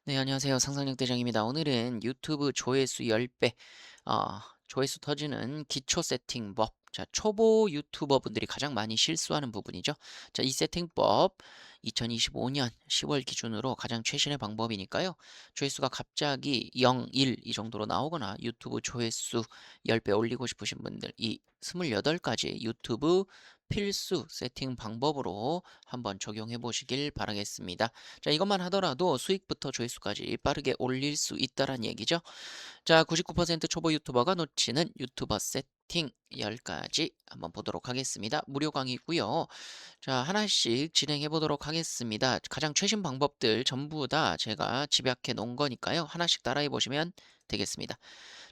네, 안녕하세요. 상상력 대장입니다. 오늘은 유튜브 조회수 10배, 조회수 터지는 기초 세팅법. 자, 초보 유튜버 분들이 가장 많이 실수하는 부분이죠. 자, 이 세팅법 2025년 10월 기준으로 가장 최신의 방법이니까요. 조회수가 갑자기 0, 1 이 정도로 나오거나 유튜브 조회수 10배 올리고 싶으신 분들 이 28가지 유튜브 필수 세팅 방법으로 한번 적용해 보시길 바라겠습니다. 자, 이것만 하더라도 수익부터 조회수까지 빠르게 올릴 수 있다는 얘기죠. 자, 99% 초보 유튜버가 놓치는 유튜버 세팅 10가지 한번 보도록 하겠습니다. 무료 강의고요. 자, 하나씩 진행해 보도록 하겠습니다. 가장 최신 방법들 전부 다 제가 집약해 놓은 거니까요. 하나씩 따라해 보시면 되겠습니다.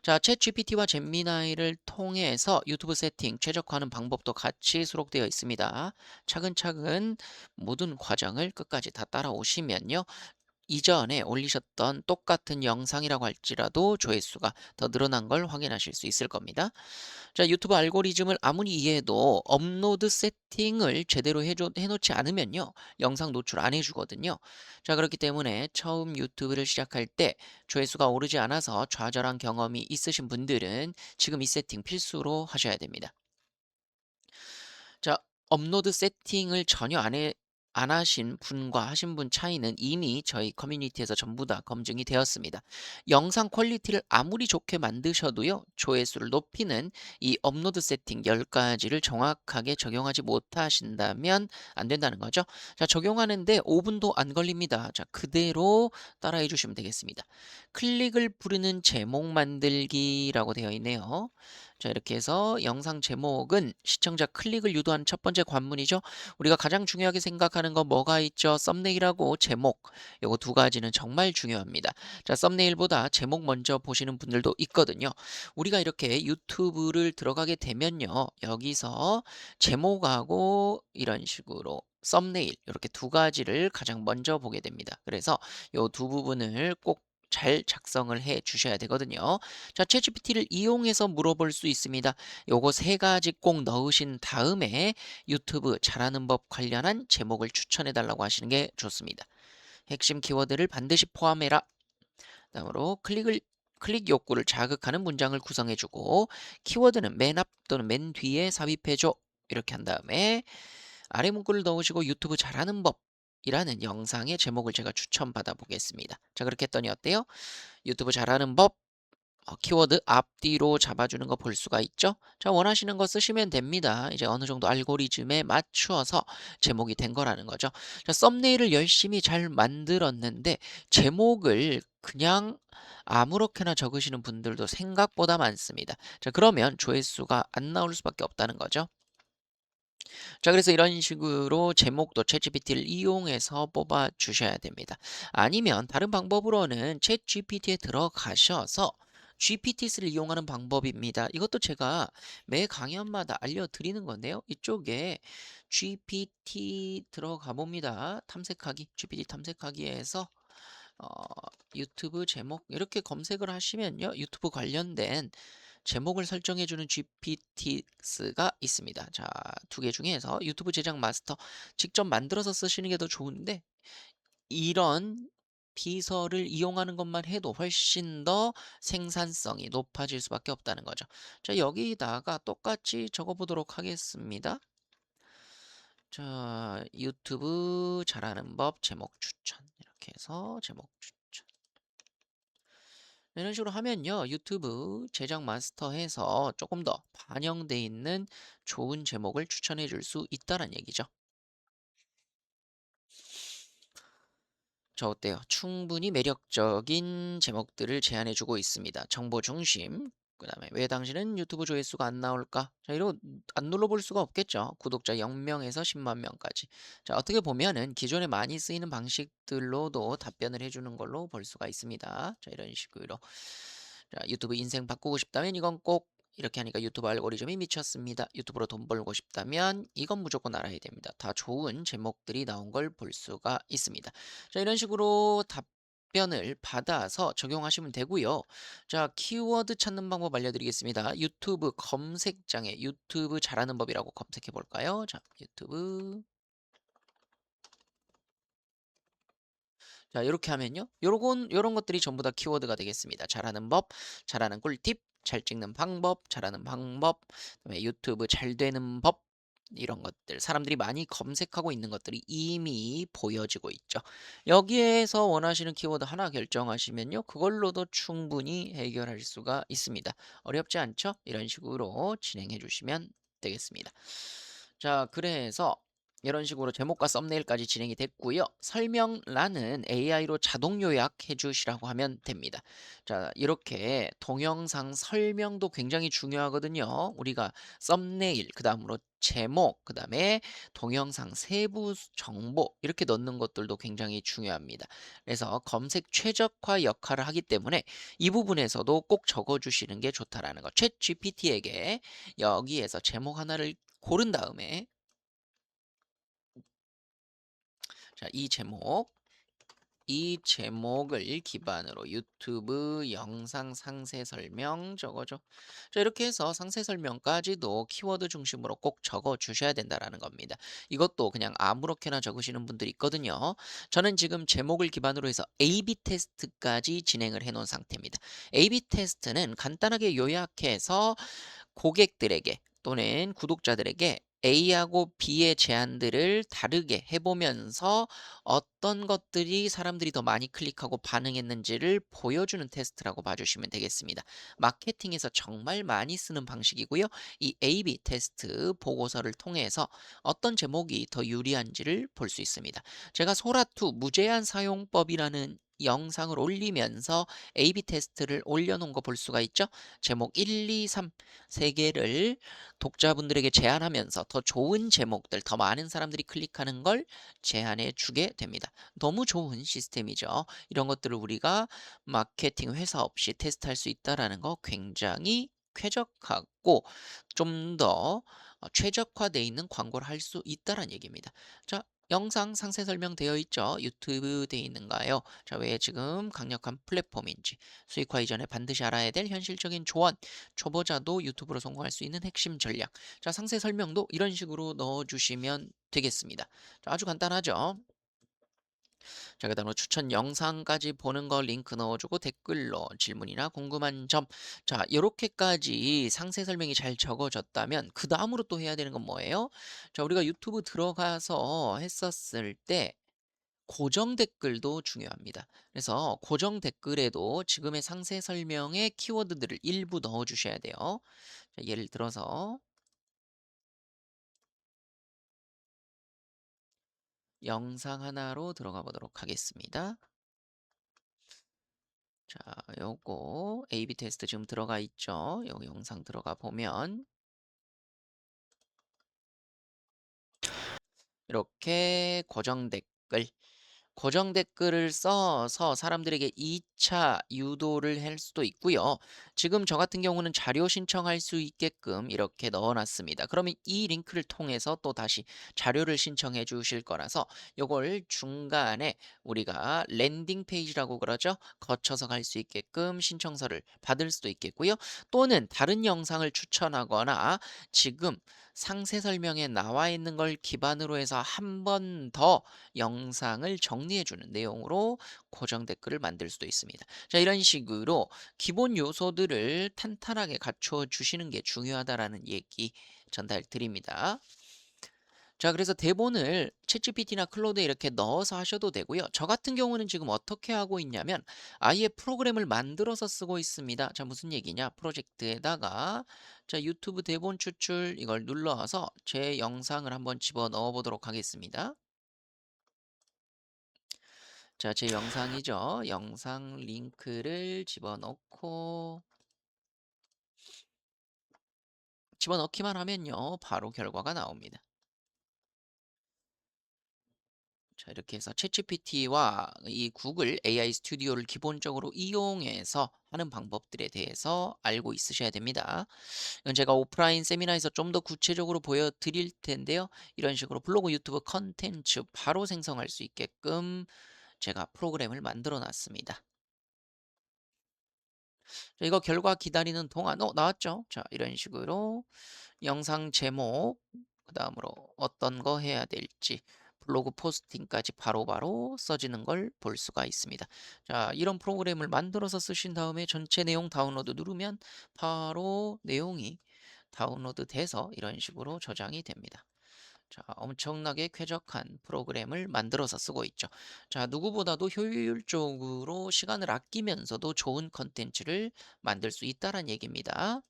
자, 챗 GPT와 잼미나이를 통해서 유튜브 세팅 최적화하는 방법도 같이 수록되어 있습니다. 차근차근 모든 과정을 끝까지 다 따라오시면요. 이전에 올리셨던 똑같은 영상이라고 할지라도 조회수가 더 늘어난 걸 확인하실 수 있을 겁니다. 자, 유튜브 알고리즘을 아무리 이해해도 업로드 세팅을 제대로 해놓지 않으면요. 영상 노출 안 해주거든요. 자, 그렇기 때문에 처음 유튜브를 시작할 때 조회수가 오르지 않아서 좌절한 경험이 있으신 분들은 지금 이 세팅 필수로 하셔야 됩니다. 자, 업로드 세팅을 전혀 안 하신 분과 하신 분 차이는 이미 저희 커뮤니티에서 전부 다 검증이 되었습니다. 영상 퀄리티를 아무리 좋게 만드셔도요, 조회수를 높이는 이 업로드 세팅 10가지를 정확하게 적용하지 못하신다면 안 된다는 거죠. 자, 적용하는데 5분도 안 걸립니다. 자, 그대로 따라해 주시면 되겠습니다. 클릭을 부르는 제목 만들기라고 되어 있네요. 자, 이렇게 해서 영상 제목은 시청자 클릭을 유도하는 첫 번째 관문이죠. 우리가 가장 중요하게 생각하는 건 뭐가 있죠? 썸네일하고 제목. 요거 두 가지는 정말 중요합니다. 자, 썸네일보다 제목 먼저 보시는 분들도 있거든요. 우리가 이렇게 유튜브를 들어가게 되면요. 여기서 제목하고 이런 식으로 썸네일 이렇게 두 가지를 가장 먼저 보게 됩니다. 그래서 요 두 부분을 꼭 잘 작성을 해 주셔야 되거든요. 자, 챗GPT를 이용해서 물어볼 수 있습니다. 요거 세 가지 꼭 넣으신 다음에 유튜브 잘하는 법 관련한 제목을 추천해 달라고 하시는 게 좋습니다. 핵심 키워드를 반드시 포함해라. 다음으로 클릭 욕구를 자극하는 문장을 구성해 주고 키워드는 맨 앞 또는 맨 뒤에 삽입해 줘. 이렇게 한 다음에 아래 문구를 넣으시고 유튜브 잘하는 법 이라는 영상의 제목을 제가 추천받아 보겠습니다. 자, 그렇게 했더니 어때요? 유튜브 잘하는 법 키워드 앞뒤로 잡아주는 거 볼 수가 있죠? 자, 원하시는 거 쓰시면 됩니다. 이제 어느 정도 알고리즘에 맞추어서 제목이 된 거라는 거죠. 자, 썸네일을 열심히 잘 만들었는데 제목을 그냥 아무렇게나 적으시는 분들도 생각보다 많습니다. 자, 그러면 조회수가 안 나올 수밖에 없다는 거죠. 자, 그래서 이런 식으로 제목도 챗GPT를 이용해서 뽑아 주셔야 됩니다. 아니면 다른 방법으로는 챗GPT에 들어가셔서 GPT스를 이용하는 방법입니다. 이것도 제가 매 강연마다 알려드리는 건데요. 이쪽에 GPT 들어가 봅니다. 탐색하기, GPT 탐색하기에서 어, 유튜브 제목 이렇게 검색을 하시면요. 유튜브 관련된 제목을 설정해 주는 GPT스가 있습니다. 자, 두 개 중에서 유튜브 제작 마스터 직접 만들어서 쓰시는 게 더 좋은데 이런 비서를 이용하는 것만 해도 훨씬 더 생산성이 높아질 수밖에 없다는 거죠. 자, 여기다가 똑같이 적어 보도록 하겠습니다. 자, 유튜브 잘하는 법 제목 추천 이렇게 해서 제목 추천 이런 식으로 하면요. 유튜브 제작 마스터에서 조금 더 반영돼 있는 좋은 제목을 추천해 줄 수 있다는 얘기죠. 저 어때요? 충분히 매력적인 제목들을 제안해 주고 있습니다. 정보 중심. 그다음에 왜 당신은 유튜브 조회수가 안 나올까? 자, 이거 안 눌러볼 수가 없겠죠. 구독자 0명에서 10만 명까지. 자, 어떻게 보면은 기존에 많이 쓰이는 방식들로도 답변을 해주는 걸로 볼 수가 있습니다. 자, 이런 식으로. 자, 유튜브 인생 바꾸고 싶다면 이건 꼭 이렇게 하니까 유튜브 알고리즘이 미쳤습니다. 유튜브로 돈 벌고 싶다면 이건 무조건 알아야 됩니다. 다 좋은 제목들이 나온 걸 볼 수가 있습니다. 자, 이런 식으로 답변을 받아서 적용하시면 되고요. 자, 키워드 찾는 방법 알려드리겠습니다. 유튜브 검색창에 유튜브 잘하는 법이라고 검색해 볼까요? 자, 유튜브 자, 이렇게 하면요. 요런 것들이 전부 다 키워드가 되겠습니다. 잘하는 법, 잘하는 꿀팁, 잘 찍는 방법, 잘하는 방법, 그다음에 유튜브 잘 되는 법, 이런 것들 사람들이 많이 검색하고 있는 것들이 이미 보여지고 있죠. 여기에서 원하시는 키워드 하나 결정하시면요. 그걸로도 충분히 해결할 수가 있습니다. 어렵지 않죠? 이런 식으로 진행해 주시면 되겠습니다. 자, 그래서 이런 식으로 제목과 썸네일까지 진행이 됐고요. 설명란은 AI로 자동 요약해 주시라고 하면 됩니다. 자, 이렇게 동영상 설명도 굉장히 중요하거든요. 우리가 썸네일, 그다음으로 제목, 그다음에 동영상 세부 정보 이렇게 넣는 것들도 굉장히 중요합니다. 그래서 검색 최적화 역할을 하기 때문에 이 부분에서도 꼭 적어 주시는 게 좋다라는 거. 챗GPT에게 여기에서 제목 하나를 고른 다음에 자, 이 제목을 기반으로 유튜브 영상 상세 설명 적어줘. 자, 이렇게 해서 상세 설명까지도 키워드 중심으로 꼭 적어 주셔야 된다라는 겁니다. 이것도 그냥 아무렇게나 적으시는 분들이 있거든요. 저는 지금 제목을 기반으로 해서 A/B 테스트까지 진행을 해 놓은 상태입니다. A/B 테스트는 간단하게 요약해서 고객들에게 또는 구독자들에게 A하고 B의 제안들을 다르게 해보면서 어떤 것들이 사람들이 더 많이 클릭하고 반응했는지를 보여주는 테스트라고 봐주시면 되겠습니다. 마케팅에서 정말 많이 쓰는 방식이고요. 이 A/B 테스트 보고서를 통해서 어떤 제목이 더 유리한지를 볼 수 있습니다. 제가 소라투 무제한 사용법이라는 영상을 올리면서 A/B 테스트를 올려놓은 거 볼 수가 있죠. 제목 1, 2, 3 세 개를 독자분들에게 제안하면서 더 좋은 제목들, 더 많은 사람들이 클릭하는 걸 제안해 주게 됩니다. 너무 좋은 시스템이죠. 이런 것들을 우리가 마케팅 회사 없이 테스트할 수 있다라는 거 굉장히 쾌적하고 좀 더 최적화되어 있는 광고를 할 수 있다라는 얘기입니다. 자, 영상 상세 설명되어 있죠? 유튜브 되어 있는가요? 자, 왜 지금 강력한 플랫폼인지, 수익화 이전에 반드시 알아야 될 현실적인 조언, 초보자도 유튜브로 성공할 수 있는 핵심 전략. 자, 상세 설명도 이런 식으로 넣어주시면 되겠습니다. 자, 아주 간단하죠? 자, 그다음으로 추천 영상까지 보는 거 링크 넣어주고 댓글로 질문이나 궁금한 점. 자, 요렇게까지 상세 설명이 잘 적어졌다면 그 다음으로 또 해야 되는 건 뭐예요? 자, 우리가 유튜브 들어가서 했었을 때 고정 댓글도 중요합니다. 그래서 고정 댓글에도 지금의 상세 설명의 키워드들을 일부 넣어 주셔야 돼요. 자, 예를 들어서 영상 하나로 들어가 보도록 하겠습니다. 자, 요거 A/B 테스트 지금 들어가 있죠. 요 영상 들어가 보면 이렇게 고정 댓글을 써서 사람들에게 2차 유도를 할 수도 있고요. 지금 저 같은 경우는 자료 신청할 수 있게끔 이렇게 넣어 놨습니다. 그러면 이 링크를 통해서 또 다시 자료를 신청해 주실 거라서 요걸 중간에 우리가 랜딩 페이지라고 그러죠. 거쳐서 갈 수 있게끔 신청서를 받을 수도 있겠고요. 또는 다른 영상을 추천하거나 지금 상세 설명에 나와 있는 걸 기반으로 해서 한 번 더 영상을 정리해 주는 내용으로 고정 댓글을 만들 수도 있습니다. 자, 이런 식으로 기본 요소들을 탄탄하게 갖춰 주시는 게 중요하다라는 얘기 전달 드립니다. 자, 그래서 대본을 챗GPT나 클로드에 이렇게 넣어서 하셔도 되고요. 저 같은 경우는 지금 어떻게 하고 있냐면 아예 프로그램을 만들어서 쓰고 있습니다. 자, 무슨 얘기냐? 프로젝트에다가 자, 유튜브 대본 추출 이걸 눌러서 제 영상을 한번 집어넣어 보도록 하겠습니다. 자, 제 영상이죠. 영상 링크를 집어넣기만 하면요. 바로 결과가 나옵니다. 자, 이렇게 해서 챗GPT와 이 구글 AI 스튜디오를 기본적으로 이용해서 하는 방법들에 대해서 알고 있으셔야 됩니다. 이건 제가 오프라인 세미나에서 좀 더 구체적으로 보여드릴 텐데요. 이런 식으로 블로그 유튜브 컨텐츠 바로 생성할 수 있게끔 제가 프로그램을 만들어 놨습니다. 자, 이거 결과 기다리는 동안 나왔죠? 자, 이런 식으로 영상 제목 그다음으로 어떤 거 해야 될지 블로그 포스팅까지 바로바로 써지는 걸 볼 수가 있습니다. 자, 이런 프로그램을 만들어서 쓰신 다음에 전체 내용 다운로드 누르면 바로 내용이 다운로드 돼서 이런 식으로 저장이 됩니다. 자, 엄청나게 쾌적한 프로그램을 만들어서 쓰고 있죠. 자, 누구보다도 효율적으로 시간을 아끼면서도 좋은 컨텐츠를 만들 수 있다는 얘기입니다.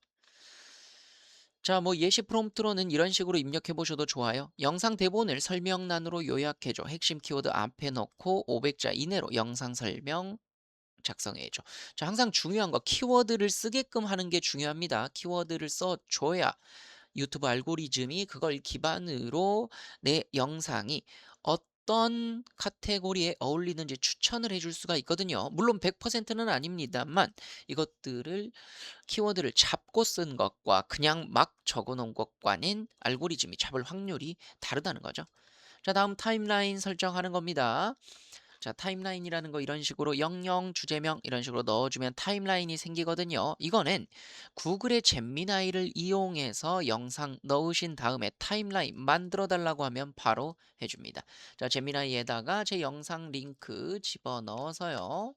자, 뭐 예시 프롬프트로는 이런 식으로 입력해 보셔도 좋아요. 영상 대본을 설명란으로 요약해줘. 핵심 키워드 앞에 넣고 500자 이내로 영상 설명 작성해줘. 자, 항상 중요한 거 키워드를 쓰게끔 하는 게 중요합니다. 키워드를 써줘야 유튜브 알고리즘이 그걸 기반으로 내 영상이 어떤 카테고리에 어울리는지 추천을 해줄 수가 있거든요. 물론 100%는 아닙니다만 이것들을 키워드를 잡고 쓴 것과 그냥 막 적어 놓은 것과는 알고리즘이 잡을 확률이 다르다는 거죠. 자, 다음 타임라인 설정하는 겁니다. 자, 타임라인이라는 거 이런 식으로 영영 주제명 이런 식으로 넣어주면 타임라인이 생기거든요. 이거는 구글의 잼미나이를 이용해서 영상 넣으신 다음에 타임라인 만들어 달라고 하면 바로 해줍니다. 자, 잼미나이에다가 제 영상 링크 집어넣어서요.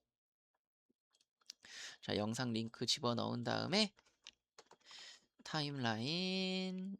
자, 영상 링크 집어넣은 다음에 타임라인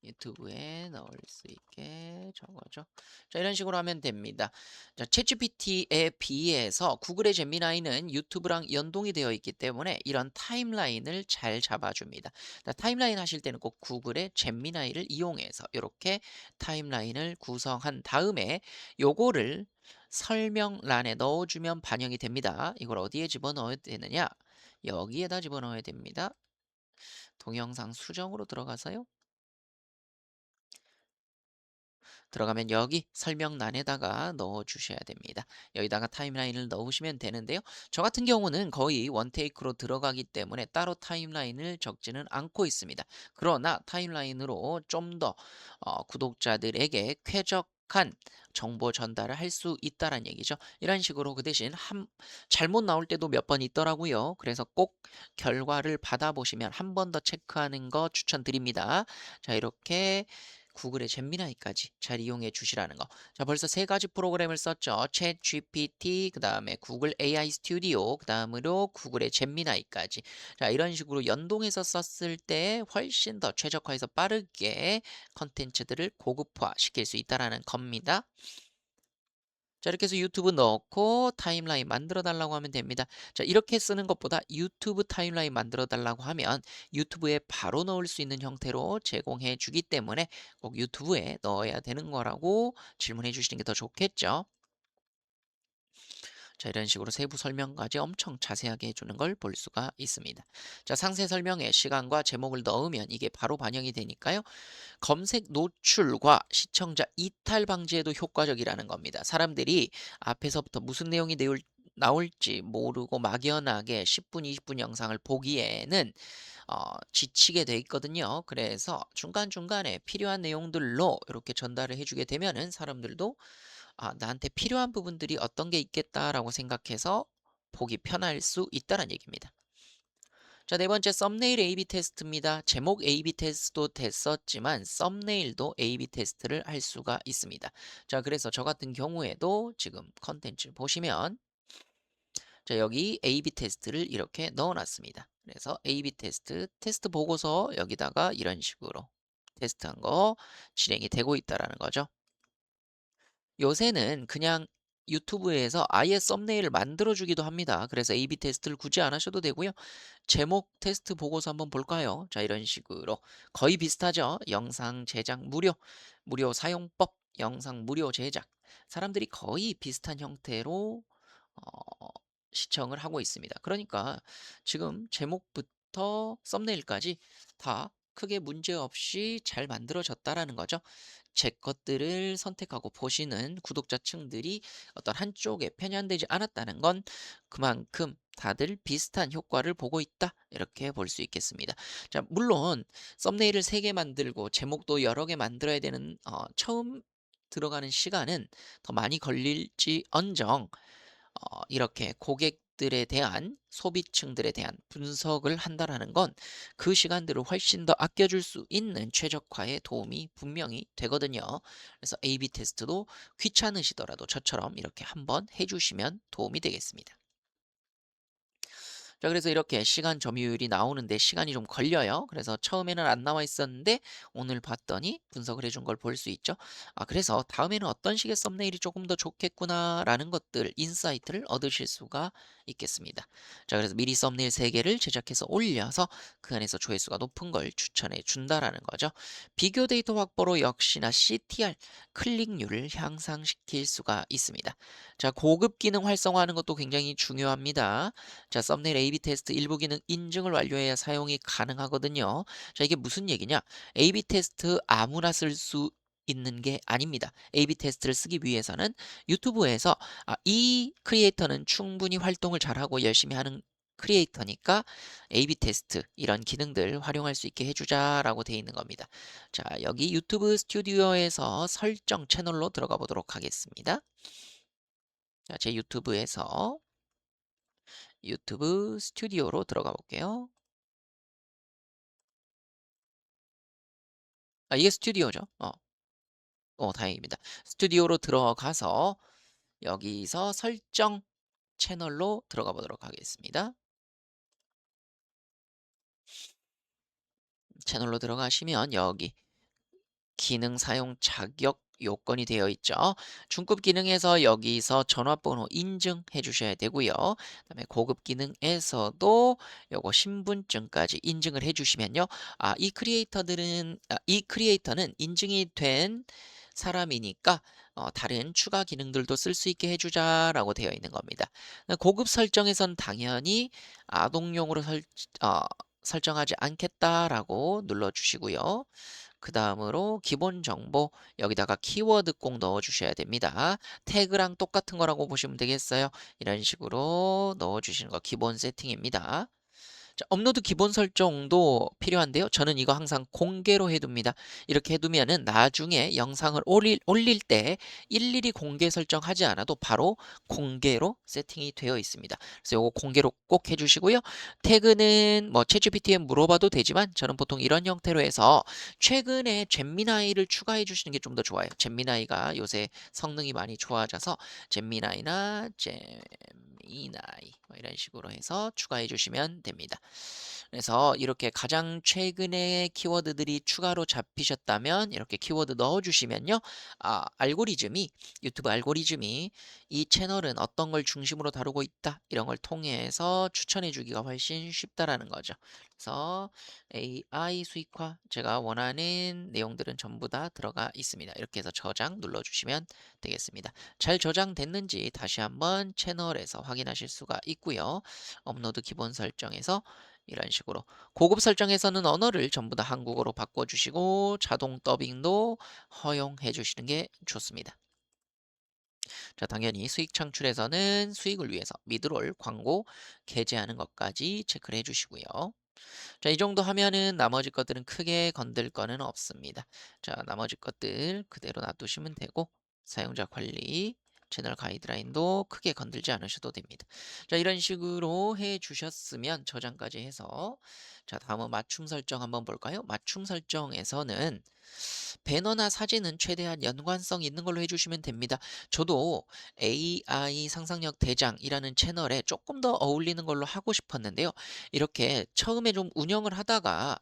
유튜브에 넣을 수 있게 적어줘. 자, 이런 식으로 하면 됩니다. 자, 챗GPT에 비해서 구글의 제미나이는 유튜브랑 연동이 되어 있기 때문에 이런 타임라인을 잘 잡아줍니다. 자, 타임라인 하실 때는 꼭 구글의 제미나이를 이용해서 이렇게 타임라인을 구성한 다음에 요거를 설명란에 넣어주면 반영이 됩니다. 이걸 어디에 집어넣어야 되느냐? 여기에다 집어넣어야 됩니다. 동영상 수정으로 들어가서요. 들어가면 여기 설명란에다가 넣어 주셔야 됩니다. 여기다가 타임라인을 넣으시면 되는데요. 저 같은 경우는 거의 원테이크로 들어가기 때문에 따로 타임라인을 적지는 않고 있습니다. 그러나 타임라인으로 좀 더 구독자들에게 쾌적한 정보 전달을 할 수 있다는 얘기죠. 이런 식으로 그 대신 잘못 나올 때도 몇 번 있더라고요. 그래서 꼭 결과를 받아보시면 한 번 더 체크하는 거 추천드립니다. 자, 이렇게 구글의 잼미나이까지 잘 이용해 주시라는 거. 자, 벌써 세 가지 프로그램을 썼죠. 챗 GPT, 그 다음에 구글 AI 스튜디오, 그 다음으로 구글의 잼미나이까지. 자, 이런 식으로 연동해서 썼을 때 훨씬 더 최적화해서 빠르게 컨텐츠들을 고급화 시킬 수 있다는 겁니다. 자, 이렇게 해서 유튜브 넣고 타임라인 만들어 달라고 하면 됩니다. 자, 이렇게 쓰는 것보다 유튜브 타임라인 만들어 달라고 하면 유튜브에 바로 넣을 수 있는 형태로 제공해 주기 때문에 꼭 유튜브에 넣어야 되는 거라고 질문해 주시는 게 더 좋겠죠. 자, 이런 식으로 세부 설명까지 엄청 자세하게 해주는 걸 볼 수가 있습니다. 자, 상세 설명에 시간과 제목을 넣으면 이게 바로 반영이 되니까요. 검색 노출과 시청자 이탈 방지에도 효과적이라는 겁니다. 사람들이 앞에서부터 무슨 내용이 나올지 모르고 막연하게 10분, 20분 영상을 보기에는 지치게 돼 있거든요. 그래서 중간중간에 필요한 내용들로 이렇게 전달을 해주게 되면은 사람들도 나한테 필요한 부분들이 어떤 게 있겠다라고 생각해서 보기 편할 수 있다는 얘기입니다. 자, 네 번째 썸네일 A/B 테스트입니다. 제목 A/B 테스트도 됐었지만 썸네일도 A/B 테스트를 할 수가 있습니다. 자, 그래서 저 같은 경우에도 지금 컨텐츠 보시면 자, 여기 A/B 테스트를 이렇게 넣어놨습니다. 그래서 A/B 테스트 보고서 여기다가 이런 식으로 테스트한 거 진행이 되고 있다라는 거죠. 요새는 그냥 유튜브에서 아예 썸네일을 만들어 주기도 합니다. 그래서 A/B 테스트를 굳이 안 하셔도 되고요. 제목 테스트 보고서 한번 볼까요? 자, 이런 식으로 거의 비슷하죠. 영상 제작 무료 사용법, 영상 무료 제작. 사람들이 거의 비슷한 형태로 어, 시청을 하고 있습니다. 그러니까 지금 제목부터 썸네일까지 다 크게 문제 없이 잘 만들어졌다라는 거죠. 제 것들을 선택하고 보시는 구독자층들이 어떤 한쪽에 편향되지 않았다는 건 그만큼 다들 비슷한 효과를 보고 있다. 이렇게 볼 수 있겠습니다. 자, 물론 썸네일을 3개 만들고 제목도 여러 개 만들어야 되는 처음 들어가는 시간은 더 많이 걸릴지언정 이렇게 고객 이것들에 대한 소비층들에 대한 분석을 한다라는 건 그 시간들을 훨씬 더 아껴줄 수 있는 최적화에 도움이 분명히 되거든요. 그래서 A/B 테스트도 귀찮으시더라도 저처럼 이렇게 한번 해주시면 도움이 되겠습니다. 자, 그래서 이렇게 시간 점유율이 나오는데 시간이 좀 걸려요. 그래서 처음에는 안 나와 있었는데 오늘 봤더니 분석을 해준 걸 볼 수 있죠. 그래서 다음에는 어떤 식의 썸네일이 조금 더 좋겠구나라는 것들, 인사이트를 얻으실 수가 있겠습니다. 자, 그래서 미리 썸네일 3개를 제작해서 올려서 그 안에서 조회수가 높은 걸 추천해 준다라는 거죠. 비교 데이터 확보로 역시나 CTR, 클릭률을 향상시킬 수가 있습니다. 자, 고급 기능 활성화하는 것도 굉장히 중요합니다. 자, 썸네일 A/B 테스트 일부 기능 인증을 완료해야 사용이 가능하거든요. 자, 이게 무슨 얘기냐? A/B 테스트 아무나 쓸 수 있는 게 아닙니다. A/B 테스트를 쓰기 위해서는 유튜브에서 이 크리에이터는 충분히 활동을 잘하고 열심히 하는 크리에이터니까 A/B 테스트 이런 기능들 활용할 수 있게 해주자라고 되어 있는 겁니다. 자, 여기 유튜브 스튜디오에서 설정 채널로 들어가 보도록 하겠습니다. 자, 제 유튜브 스튜디오로 들어가 볼게요. 이게 스튜디오죠. 다행입니다. 스튜디오로 들어가서 여기서 설정 채널로 들어가 보도록 하겠습니다. 채널로 들어가시면 여기 기능 사용 자격 요건이 되어 있죠. 중급 기능에서 여기서 전화번호 인증해 주셔야 되고요. 그다음에 고급 기능에서도 요거 신분증까지 인증을 해 주시면요. 이 크리에이터는 인증이 된 사람이니까 다른 추가 기능들도 쓸 수 있게 해주자라고 되어 있는 겁니다. 고급 설정에선 당연히 아동용으로 어, 설정하지 않겠다라고 눌러주시고요. 그 다음으로 기본 정보 여기다가 키워드 꼭 넣어 주셔야 됩니다. 태그랑 똑같은 거라고 보시면 되겠어요. 이런 식으로 넣어 주시는 거 기본 세팅입니다. 자, 업로드 기본 설정도 필요한데요. 저는 이거 항상 공개로 해둡니다. 이렇게 해두면은 나중에 영상을 올릴 때 일일이 공개 설정하지 않아도 바로 공개로 세팅이 되어 있습니다. 그래서 이거 공개로 꼭 해주시고요. 태그는 뭐 챗GPT에 물어봐도 되지만 저는 보통 이런 형태로 해서 최근에 잼미나이를 추가해 주시는 게 좀 더 좋아요. 잼미나이가 요새 성능이 많이 좋아져서 잼미나이나 잼미나이 뭐 이런 식으로 해서 추가해 주시면 됩니다. 그래서 이렇게 가장 최근에 키워드들이 추가로 잡히셨다면 이렇게 키워드 넣어 주시면요. 유튜브 알고리즘이 이 채널은 어떤 걸 중심으로 다루고 있다. 이런 걸 통해서 추천해 주기가 훨씬 쉽다라는 거죠. 그래서 AI 수익화 제가 원하는 내용들은 전부 다 들어가 있습니다. 이렇게 해서 저장 눌러 주시면 되겠습니다. 잘 저장됐는지 다시 한번 채널에서 확인하실 수가 있고요. 업로드 기본 설정에서 이런 식으로 고급 설정에서는 언어를 전부 다 한국어로 바꿔주시고 자동 더빙도 허용해 주시는 게 좋습니다. 자, 당연히 수익 창출에서는 수익을 위해서 미드롤 광고 게재하는 것까지 체크를 해주시고요. 자, 이 정도 하면은 나머지 것들은 크게 건들 거는 없습니다. 자, 나머지 것들 그대로 놔두시면 되고 사용자 관리, 채널 가이드라인도 크게 건들지 않으셔도 됩니다. 자, 이런 식으로 해 주셨으면 저장까지 해서 자, 다음은 맞춤 설정 한번 볼까요? 맞춤 설정에서는 배너나 사진은 최대한 연관성 있는 걸로 해주시면 됩니다. 저도 AI 상상력 대장이라는 채널에 조금 더 어울리는 걸로 하고 싶었는데요. 이렇게 처음에 좀 운영을 하다가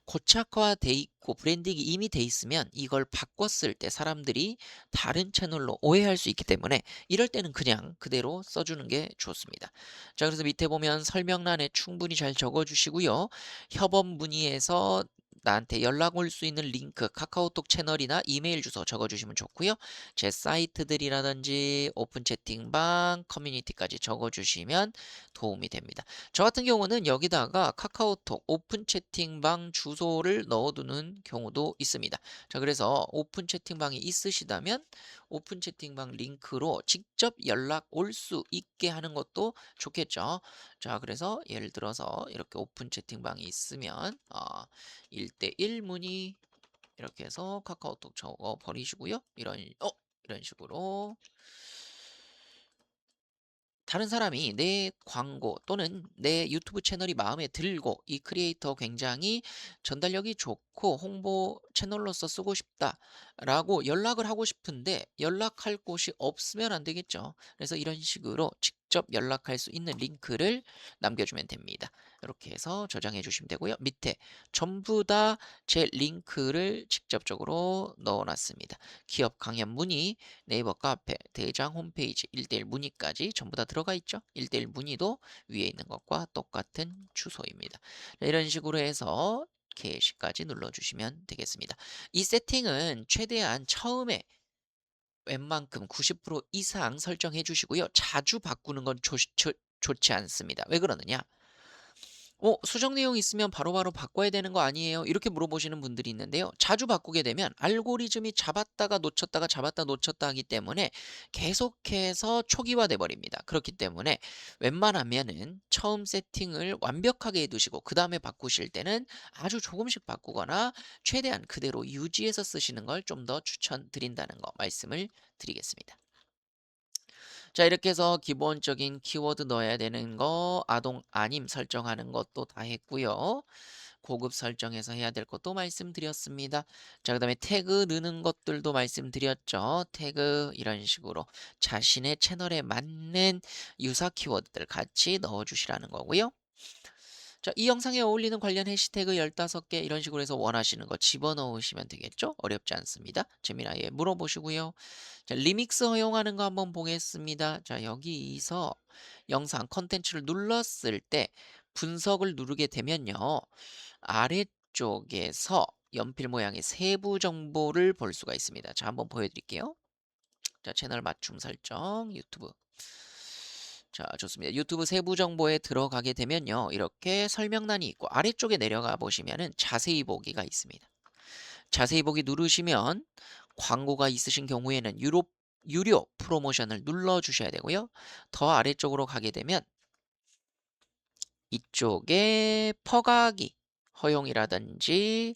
고착화돼 있고 브랜딩이 이미 돼 있으면 이걸 바꿨을 때 사람들이 다른 채널로 오해할 수 있기 때문에 이럴 때는 그냥 그대로 써주는 게 좋습니다. 자, 그래서 밑에 보면 설명란에 충분히 잘 적어주시고요. 협업 문의에서 나한테 연락 올 수 있는 링크, 카카오톡 채널이나 이메일 주소 적어주시면 좋고요. 제 사이트들이라든지 오픈 채팅방, 커뮤니티까지 적어주시면 도움이 됩니다. 저 같은 경우는 여기다가 카카오톡 오픈 채팅방 주소를 넣어두는 경우도 있습니다. 자, 그래서 오픈 채팅방이 있으시다면 오픈 채팅방 링크로 직접 연락 올 수 있게 하는 것도 좋겠죠. 자, 그래서 예를 들어서 이렇게 오픈 채팅방이 있으면 1대1 문의 이렇게 해서 카카오톡 적어 버리시고요. 이런 식으로 다른 사람이 내 광고 또는 내 유튜브 채널이 마음에 들고 이 크리에이터 굉장히 전달력이 좋고 홍보 채널로서 쓰고 싶다라고 연락을 하고 싶은데 연락할 곳이 없으면 안 되겠죠. 그래서 이런 식으로 직접 연락할 수 있는 링크를 남겨주면 됩니다. 이렇게 해서 저장해 주시면 되고요. 밑에 전부 다 제 링크를 직접적으로 넣어 놨습니다. 기업 강연 문의, 네이버 카페, 대장 홈페이지, 1대1 문의까지 전부 다 들어가 있죠. 1대1 문의도 위에 있는 것과 똑같은 주소입니다. 자, 이런 식으로 해서 게시까지 눌러주시면 되겠습니다. 이 세팅은 최대한 처음에 웬만큼 90% 이상 설정해 주시고요. 자주 바꾸는 건 좋지 않습니다. 왜 그러느냐? 수정 내용 있으면 바로바로 바꿔야 되는 거 아니에요? 이렇게 물어보시는 분들이 있는데요. 자주 바꾸게 되면 알고리즘이 잡았다가 놓쳤다가 잡았다 놓쳤다 하기 때문에 계속해서 초기화돼 버립니다. 그렇기 때문에 웬만하면은 처음 세팅을 완벽하게 해두시고 그 다음에 바꾸실 때는 아주 조금씩 바꾸거나 최대한 그대로 유지해서 쓰시는 걸 좀 더 추천드린다는 거 말씀을 드리겠습니다. 자, 이렇게 해서 기본적인 키워드 넣어야 되는 거, 아동 아님 설정하는 것도 다 했고요. 고급 설정해서 해야 될 것도 말씀드렸습니다. 자, 그다음에 태그 넣는 것들도 말씀드렸죠. 태그 이런 식으로 자신의 채널에 맞는 유사 키워드들 같이 넣어 주시라는 거고요. 자, 이 영상에 어울리는 관련 해시태그 15개 이런 식으로 해서 원하시는 거 집어넣으시면 되겠죠? 어렵지 않습니다. 재미나게 물어보시고요. 자, 리믹스 허용하는 거 한번 보겠습니다. 자, 여기서 영상 컨텐츠를 눌렀을 때 분석을 누르게 되면요. 아래쪽에서 연필 모양의 세부 정보를 볼 수가 있습니다. 자, 한번 보여드릴게요. 자, 채널 맞춤 설정, 유튜브. 자, 좋습니다. 유튜브 세부 정보에 들어가게 되면요. 이렇게 설명란이 있고 아래쪽에 내려가 보시면은 자세히 보기가 있습니다. 자세히 보기 누르시면 광고가 있으신 경우에는 유료 프로모션을 눌러 주셔야 되고요. 더 아래쪽으로 가게 되면 이쪽에 퍼가기 허용이라든지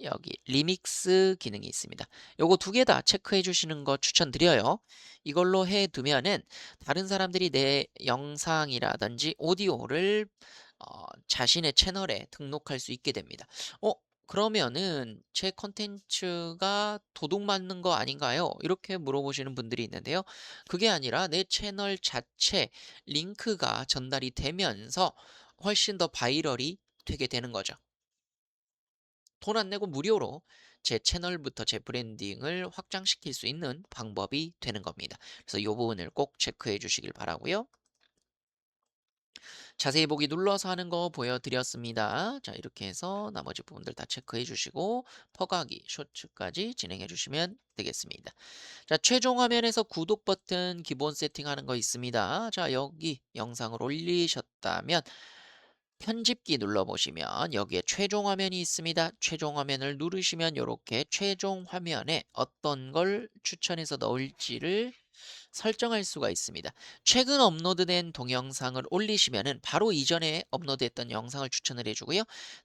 여기 리믹스 기능이 있습니다. 요거 두 개 다 체크해 주시는 거 추천드려요. 이걸로 해 두면은 다른 사람들이 내 영상이라든지 오디오를 자신의 채널에 등록할 수 있게 됩니다. 어, 그러면은 제 컨텐츠가 도둑맞는 거 아닌가요? 이렇게 물어보시는 분들이 있는데요. 그게 아니라 내 채널 자체 링크가 전달이 되면서 훨씬 더 바이럴이 되게 되는 거죠. 돈 안 내고 무료로 제 채널부터 제 브랜딩을 확장시킬 수 있는 방법이 되는 겁니다. 그래서 이 부분을 꼭 체크해 주시길 바라고요. 자세히 보기 눌러서 하는 거 보여드렸습니다. 자, 이렇게 해서 나머지 부분들 다 체크해 주시고 퍼가기, 쇼츠까지 진행해 주시면 되겠습니다. 자, 최종 화면에서 구독 버튼 기본 세팅하는 거 있습니다. 자, 여기 영상을 올리셨다면 편집기 눌러보시면 여기에 최종 화면이 있습니다. 최종 화면을 누르시면 이렇게 최종 화면에 어떤 걸 추천해서 넣을지를 설정할 수가 있습니다. 최근 업로드된 동영상을 올리시면은 바로 이전에 업로드했던 영상을 추천을 해주고요.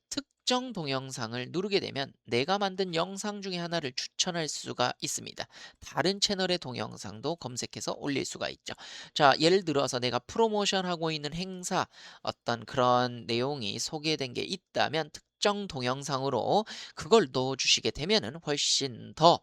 특정 동영상을 누르게 되면 내가 만든 영상 중에 하나를 추천할 수가 있습니다. 다른 채널의 동영상도 검색해서 올릴 수가 있죠. 자, 예를 들어서 내가 프로모션하고 있는 행사 어떤 그런 내용이 소개된 게 있다면 특정 동영상으로 그걸 넣어주시게 되면은 훨씬 더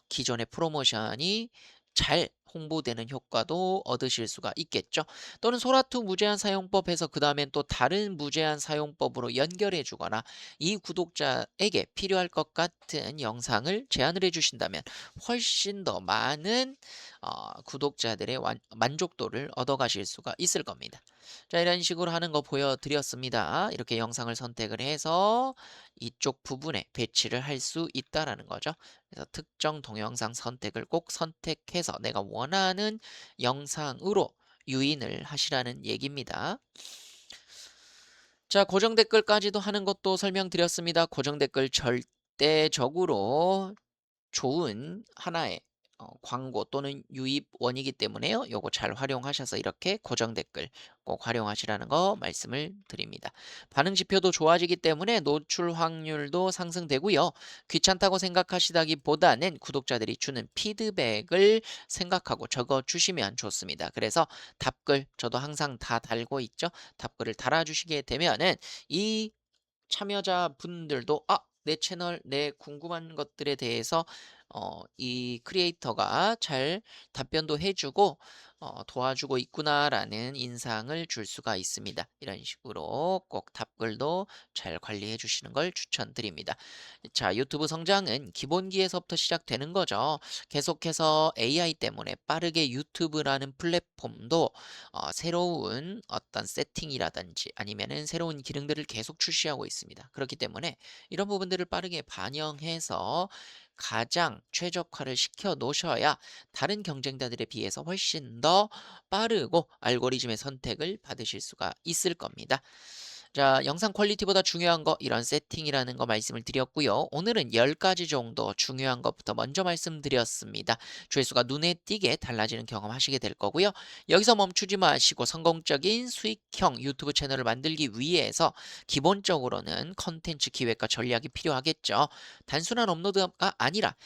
기존의 프로모션이 잘 홍보되는 효과도 얻으실 수가 있겠죠. 또는 소라투 무제한 사용법 해서 그 다음엔 또 다른 무제한 사용법으로 연결해 주거나 이 구독자에게 필요할 것 같은 영상을 제안을 해 주신다면 훨씬 더 많은 구독자들의 만족도를 얻어 가실 수가 있을 겁니다. 자, 이런 식으로 하는 거 보여드렸습니다. 이렇게 영상을 선택을 해서 이쪽 부분에 배치를 할 수 있다라는 거죠. 그래서 특정 동영상 선택을 꼭 선택해서 내가 원하는 영상으로 유인을 하시라는 얘기입니다. 자, 고정 댓글까지도 하는 것도 설명드렸습니다. 고정 댓글 절대적으로 좋은 하나의 광고 또는 유입원이기 때문에요. 요거 잘 활용하셔서 이렇게 고정 댓글 꼭 활용하시라는 거 말씀을 드립니다. 반응 지표도 좋아지기 때문에 노출 확률도 상승되고요. 귀찮다고 생각하시다기보다는 구독자들이 주는 피드백을 생각하고 적어 주시면 좋습니다. 그래서 답글 저도 항상 다 달고 있죠. 답글을 달아주시게 되면은 이 참여자분들도 내 채널 내 궁금한 것들에 대해서 이 크리에이터가 잘 답변도 해 주고 도와주고 있구나라는 인상을 줄 수가 있습니다. 이런 식으로 꼭 답글도 잘 관리해 주시는 걸 추천드립니다. 자, 유튜브 성장은 기본기에서부터 시작되는 거죠. 계속해서 AI 때문에 빠르게 유튜브라는 플랫폼도 새로운 어떤 세팅이라든지 아니면은 새로운 기능들을 계속 출시하고 있습니다. 그렇기 때문에 이런 부분들을 빠르게 반영해서 가장 최적화를 시켜 놓으셔야 다른 경쟁자들에 비해서 훨씬 더 빠르고 알고리즘의 선택을 받으실 수가 있을 겁니다. 자, 영상 퀄리티보다 중요한 거 이런 세팅이라는 거 말씀을 드렸고요. 오늘은 10가지 정도 중요한 것부터 먼저 말씀드렸습니다. 조회수가 눈에 띄게 달라지는 경험 하시게 될 거고요. 여기서 멈추지 마시고 성공적인 수익형 유튜브 채널을 만들기 위해서 기본적으로는 컨텐츠 기획과 전략이 필요하겠죠. 단순한 업로드가 아니라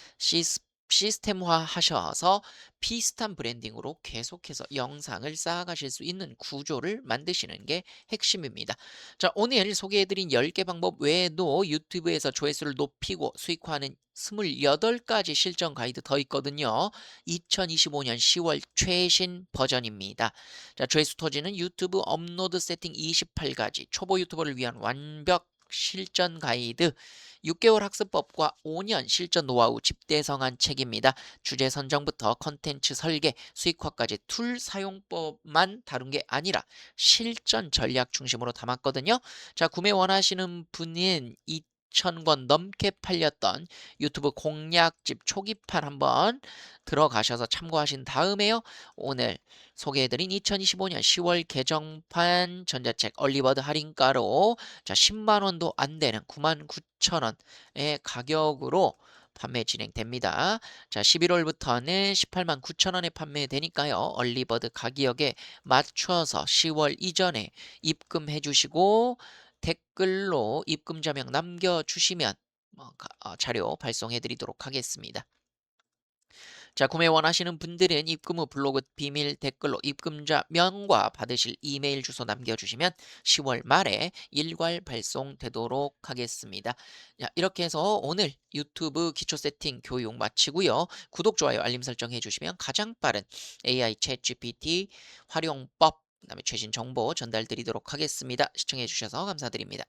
시스템화 하셔서 비슷한 브랜딩으로 계속해서 영상을 쌓아가실 수 있는 구조를 만드시는 게 핵심입니다. 자, 오늘 소개해드린 10개 방법 외에도 유튜브에서 조회수를 높이고 수익화하는 28가지 실전 가이드 더 있거든요. 2025년 10월 최신 버전입니다. 자, 조회수 터지는 유튜브 업로드 세팅 28가지, 초보 유튜버를 위한 완벽 실전 가이드, 6개월 학습법과 5년 실전 노하우 집대성한 책입니다. 주제 선정부터 컨텐츠 설계, 수익화까지 툴 사용법만 다룬 게 아니라 실전 전략 중심으로 담았거든요. 자, 구매 원하시는 분은 2,000권 넘게 팔렸던 유튜브 공략집 초기판 한번 들어가셔서 참고하신 다음에요. 오늘 소개해드린 2025년 10월 개정판 전자책 얼리버드 할인가로 자, 10만 원도 안 되는 99,000원의 가격으로 판매 진행됩니다. 자, 11월부터는 18만 9천 원에 판매되니까요. 얼리버드 가격에 맞춰서 10월 이전에 입금해 주시고 댓글로 입금 자명 남겨주시면 자료 발송해 드리도록 하겠습니다. 자, 구매 원하시는 분들은 입금 후 블로그 비밀 댓글로 입금자 명과 받으실 이메일 주소 남겨주시면 10월 말에 일괄 발송되도록 하겠습니다. 자, 이렇게 해서 오늘 유튜브 기초 세팅 교육 마치고요. 구독, 좋아요, 알림 설정 해주시면 가장 빠른 AI 챗 GPT 활용법, 그다음에 최신 정보 전달 드리도록 하겠습니다. 시청해 주셔서 감사드립니다.